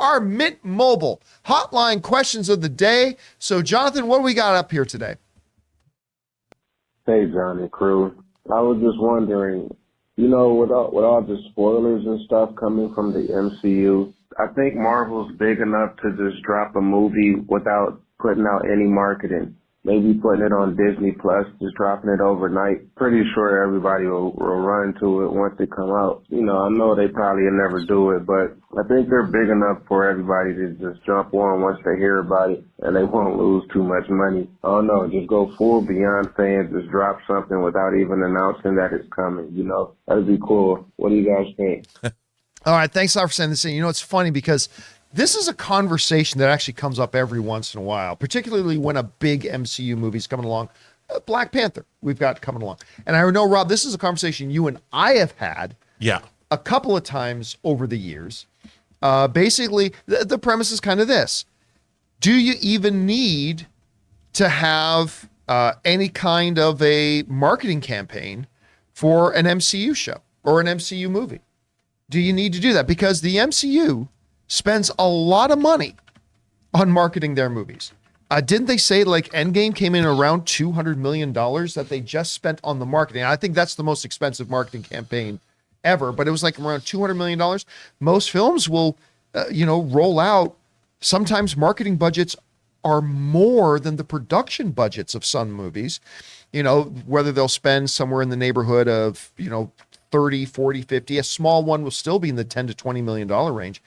our Mint Mobile hotline questions of the day. So, Jonathan, what do we got up here today? Hey, John and crew. I was just wondering, with all the spoilers and stuff coming from the MCU, I think Marvel's big enough to just drop a movie without putting out any marketing. Maybe putting it on Disney Plus, just dropping it overnight. Pretty sure everybody will run to it once it come out. I know they probably will never do it, but I think they're big enough for everybody to just jump on once they hear about it, and they won't lose too much money. I don't know, just go full beyond fans, just drop something without even announcing that it's coming, That'd be cool. What do you guys think? All right, thanks a lot for saying this. It's funny because this is a conversation that actually comes up every once in a while, particularly when a big MCU movie is coming along. Black Panther, we've got coming along. And I know, Rob, this is a conversation you and I have had a couple of times over the years. Basically, the premise is kind of this. Do you even need to have any kind of a marketing campaign for an MCU show or an MCU movie? Do you need to do that? Because the MCU spends a lot of money on marketing their movies. Didn't they say like Endgame came in around $200 million that they just spent on the marketing? I think that's the most expensive marketing campaign ever, but it was like around $200 million. Most films will, roll out. Sometimes marketing budgets are more than the production budgets of some movies, whether they'll spend somewhere in the neighborhood of, 30, 40, 50. A small one will still be in the $10 to $20 million range.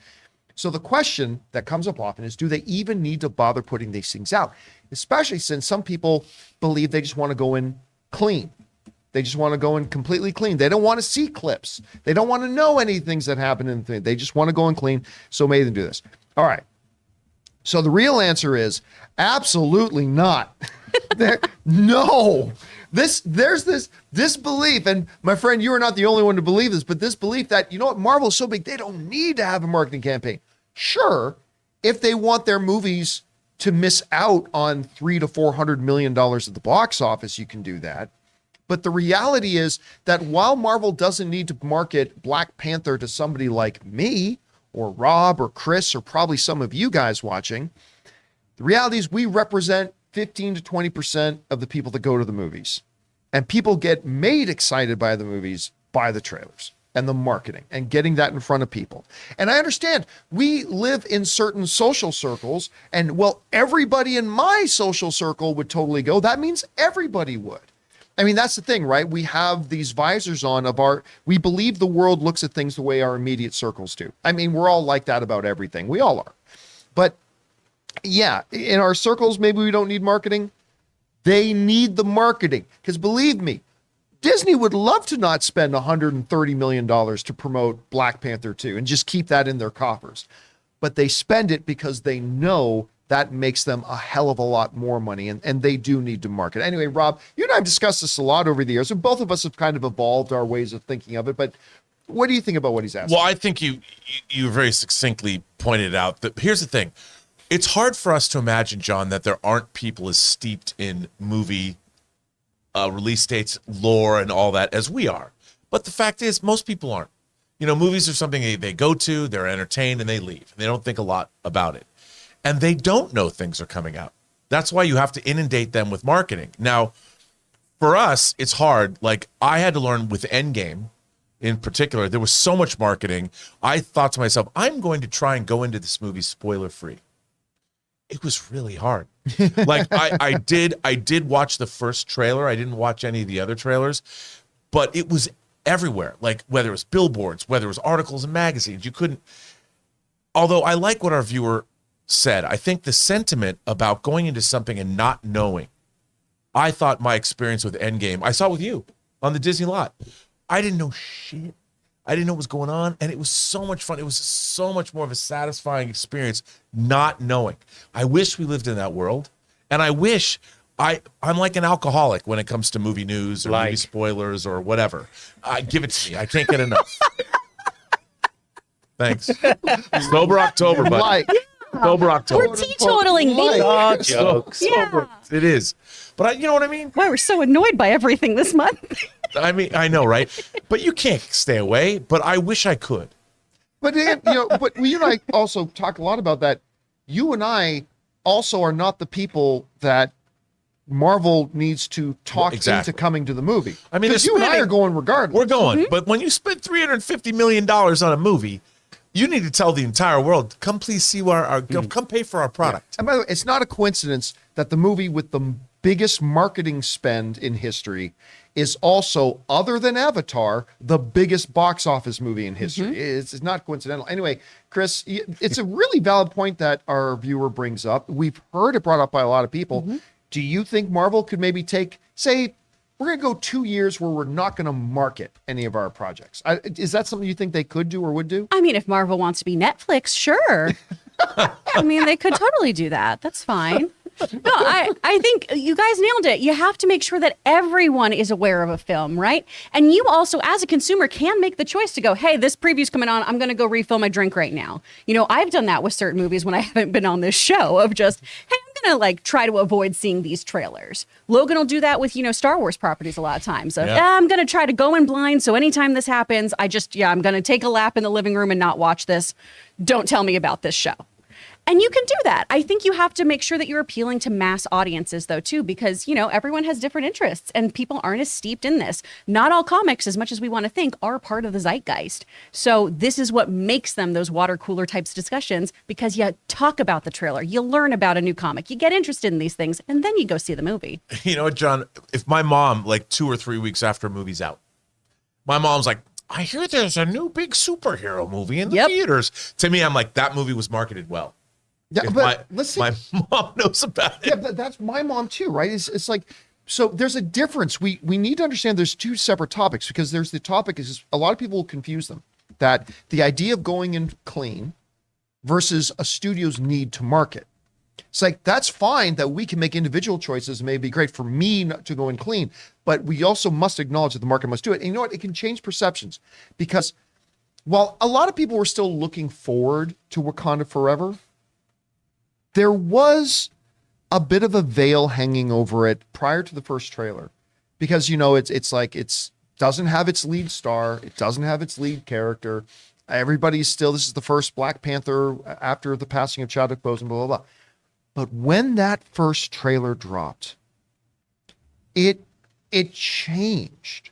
So the question that comes up often is, do they even need to bother putting these things out? Especially since some people believe they just want to go in clean. They just want to go in completely clean. They don't want to see clips. They don't want to know any things that happen in the thing. They just want to go in clean. So maybe they do this. All right. So the real answer is absolutely not. No. There's this belief, and my friend, you are not the only one to believe this, but this belief that, Marvel is so big, they don't need to have a marketing campaign. Sure, if they want their movies to miss out on $300 to $400 million at the box office, you can do that. But the reality is that while Marvel doesn't need to market Black Panther to somebody like me or Rob or Chris or probably some of you guys watching, the reality is we represent 15 to 20% of the people that go to the movies. And people get made excited by the movies by the trailers and the marketing and getting that in front of people. And I understand we live in certain social circles, and everybody in my social circle would totally go. That means everybody would. I mean, that's the thing, right? We have these visors on we believe the world looks at things the way our immediate circles do. I mean, we're all like that about everything. We all are. But yeah, in our circles, maybe we don't need marketing. They need the marketing because believe me, Disney would love to not spend $130 million to promote Black Panther 2 and just keep that in their coffers. But they spend it because they know that makes them a hell of a lot more money, and they do need to market. Anyway, Rob, you and I have discussed this a lot over the years, and both of us have kind of evolved our ways of thinking of it, but what do you think about what he's asking? Well, I think you very succinctly pointed out that here's the thing. It's hard for us to imagine, John, that there aren't people as steeped in movie release dates, lore, and all that as we are. But the fact is, most people aren't. Movies are something they go to, they're entertained, and they leave. They don't think a lot about it. And they don't know things are coming out. That's why you have to inundate them with marketing. Now, for us, it's hard. Like, I had to learn with Endgame, in particular, there was so much marketing. I thought to myself, I'm going to try and go into this movie spoiler-free. It was really hard. Like I did watch the first trailer. I didn't watch any of the other trailers, but it was everywhere. Like whether it was billboards, whether it was articles in magazines, you couldn't. Although I like what our viewer said, I think the sentiment about going into something and not knowing. I thought my experience with Endgame, I saw it with you on the Disney lot. I didn't know shit. I didn't know what was going on, and it was so much fun. It was so much more of a satisfying experience not knowing. I wish we lived in that world, and I wish I'm like an alcoholic when it comes to movie news or movie spoilers or whatever. Give it to me. I can't get enough. Thanks. Sober October, buddy. Sober October. We're teetotaling. Jokes. Yeah. It is. But you know what I mean? Why we're so annoyed by everything this month. I mean, I know, right? But you can't stay away, but I wish I could. But but you and I also talk a lot about that. You and I also are not the people that Marvel needs to talk into coming to the movie. I mean, because you and I are going regardless. We're going, but when you spend $350 million on a movie, you need to tell the entire world, come please see come pay for our product. And by the way, it's not a coincidence that the movie with the biggest marketing spend in history is also, other than Avatar, the biggest box office movie in history. It's not coincidental. Anyway, Chris, it's a really valid point that our viewer brings up. We've heard it brought up by a lot of people. Do you think Marvel could maybe take, say, we're going to go 2 years where we're not going to market any of our projects? Is that something you think they could do or would do? I mean, if Marvel wants to be Netflix, sure. I mean, they could totally do that. That's fine. No, I think you guys nailed it. You have to make sure that everyone is aware of a film, right? And you also, as a consumer, can make the choice to go, hey, this preview's coming on. I'm going to go refill my drink right now. You know, I've done that with certain movies when I haven't been on this show of just, hey, I'm going to like try to avoid seeing these trailers. Logan will do that with, Star Wars properties a lot of times. Of, I'm going to try to go in blind. So anytime this happens, I'm going to take a lap in the living room and not watch this. Don't tell me about this show. And you can do that. I think you have to make sure that you're appealing to mass audiences, though, too, because, everyone has different interests and people aren't as steeped in this. Not all comics, as much as we want to think, are part of the zeitgeist. So this is what makes them those water cooler types discussions, because you talk about the trailer, you learn about a new comic, you get interested in these things, and then you go see the movie. You know what, John? If my mom, like 2 or 3 weeks after a movie's out, my mom's like, I hear there's a new big superhero movie in the theaters. To me, I'm like, that movie was marketed well. Yeah, but let's see. My mom knows about it. Yeah, but that's my mom too, right? It's like, so there's a difference. We need to understand there's two separate topics, because there's the topic is a lot of people will confuse them. That the idea of going in clean versus a studio's need to market. It's like, that's fine that we can make individual choices. It may be great for me not to go in clean, but we also must acknowledge that the market must do it. And you know what? It can change perceptions, because while a lot of people were still looking forward to Wakanda Forever, there was a bit of a veil hanging over it prior to the first trailer, because it's like doesn't have its lead star, it doesn't have its lead character. Everybody's still, this is the first Black Panther after the passing of Chadwick Boseman, blah blah blah. But when that first trailer dropped, it changed.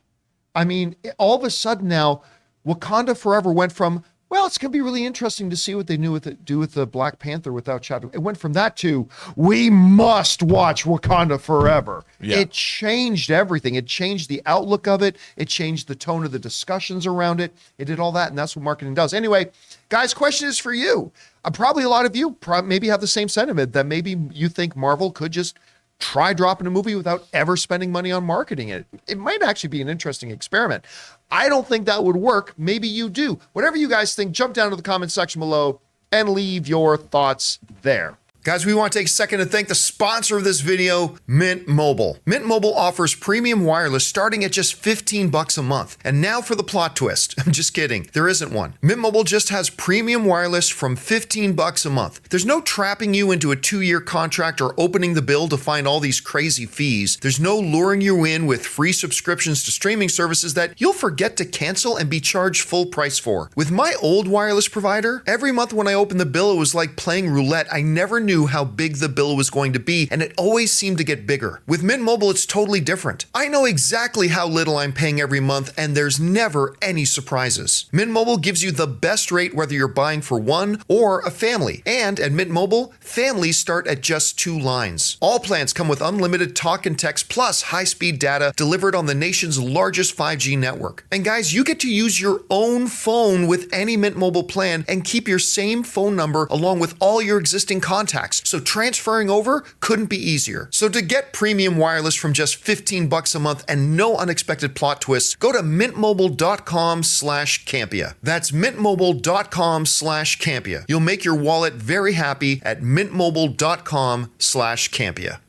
I mean, all of a sudden now, Wakanda Forever went from, well, it's going to be really interesting to see what they do with the Black Panther without Chadwick. It went from that to, we must watch Wakanda Forever. Yeah. It changed everything. It changed the outlook of it. It changed the tone of the discussions around it. It did all that, and that's what marketing does. Anyway, guys, question is for you. Probably a lot of you maybe have the same sentiment, that maybe you think Marvel could just try dropping a movie without ever spending money on marketing it. It might actually be an interesting experiment. I don't think that would work. Maybe you do. Whatever you guys think, jump down to the comment section below and leave your thoughts there. Guys, we want to take a second to thank the sponsor of this video, Mint Mobile. Mint Mobile offers premium wireless starting at just $15 a month. And now for the plot twist. I'm just kidding. There isn't one. Mint Mobile just has premium wireless from $15 a month. There's no trapping you into a 2-year contract or opening the bill to find all these crazy fees. There's no luring you in with free subscriptions to streaming services that you'll forget to cancel and be charged full price for. With my old wireless provider, every month when I opened the bill, it was like playing roulette. I never knew how big the bill was going to be, and it always seemed to get bigger. With Mint Mobile, it's totally different. I know exactly how little I'm paying every month, and there's never any surprises. Mint Mobile gives you the best rate whether you're buying for one or a family. And at Mint Mobile, families start at just 2 lines. All plans come with unlimited talk and text plus high-speed data delivered on the nation's largest 5G network. And guys, you get to use your own phone with any Mint Mobile plan and keep your same phone number along with all your existing contacts. So transferring over couldn't be easier. So to get premium wireless from just $15 a month and no unexpected plot twists, go to mintmobile.com/Campea. That's mintmobile.com/Campea. You'll make your wallet very happy at mintmobile.com/Campea.